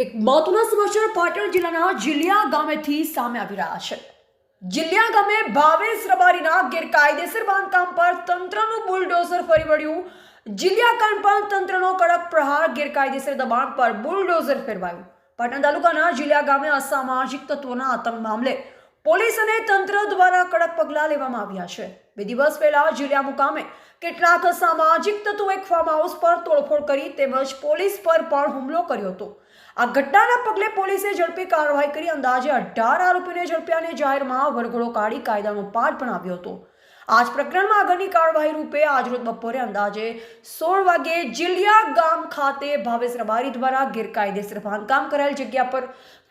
એક મહત્વના સમાચાર પાટણ જિલ્લાના જીલિયા ગામેથી સામે આવી રહ્યા છે। જીલિયા ગામે ભાવેશ રબારીના ગેરકાયદેસર બાંધકામ પર તંત્રનું બુલડોઝર ફરી વળ્યું। જીલિયા કાંડ પર તંત્રનો કડક પ્રહાર, ગેરકાયદેસર દબાણ પર બુલડોઝર ફેરવાયું। પાટણ તાલુકાના જીલિયા ગામે અસામાજિક તત્વોના આતંક મામલે પોલીસ અને તંત્ર દ્વારા કડક પગલાં લેવામાં આવ્યા છે। 2 દિવસ પહેલા જીલિયા મુકામે કેટલાક અસામાજિક તત્વો એક ફાર્મ હાઉસ પર તોડફોડ કરી તેમજ પોલીસ પર પણ હુમલો કર્યો હતો। આ ઘટનાના પગલે પોલીસે ઝડપી કાર્યવાહી કરી અંદાજે 18 આરોપીને ઝડપ્યા અને જાહેરમાં વરઘોડો કાઢી કાયદાનો પાઠ ભણાવ્યો હતો। આ જ પ્રકરણમાં આગળની કાર્યવાહી રૂપે આજરોજ બપોરે અંદાજે 16 વાગ્યે જીલિયા ગામ ખાતે ભાવેશ રબારી દ્વારા ગેરકાયદેસર બાંધકામ કરાયેલ જગ્યા પર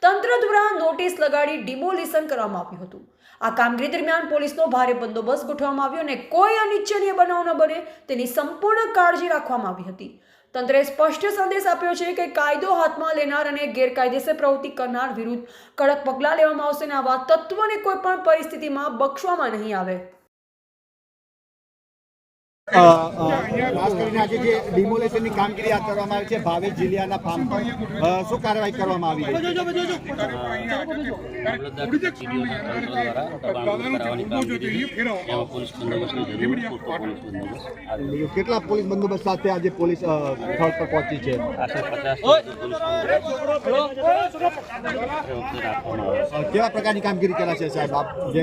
તંત્ર દ્વારા નોટિસ લગાડી ડિમોલિશન કરવામાં આવ્યું હતું। આ કામગીરી દરમિયાન પોલીસનો ભારે બંદોબસ્ત ગોઠવવામાં આવ્યો અને કોઈ અનિચ્છનીય બનાવ ન બને તેની સંપૂર્ણ કાળજી રાખવામાં આવી હતી। તંત્રે સ્પષ્ટ સંદેશ આપ્યો છે કે કાયદો હાથમાં લેનાર અને ગેરકાયદેસર પ્રવૃત્તિ કરનાર વિરુદ્ધ કડક પગલાં લેવામાં આવશે અને આવા તત્વોને કોઈ પણ પરિસ્થિતિમાં બક્ષવામાં નહીં આવે। ખાસ કરીને આજે જે ડિમોલેશનની કામગીરી હાથ કરવામાં આવી છે ભાવેશ જીલિયાના ફાર્મ પર શું કાર્યવાહી કરવામાં આવી છે? કેટલા પોલીસ બંદોબસ્ત સાથે આજે પોલીસ સ્થળ પર પહોંચી છે? કેવા પ્રકારની કામગીરી કરે છે સાહેબ આપ? જે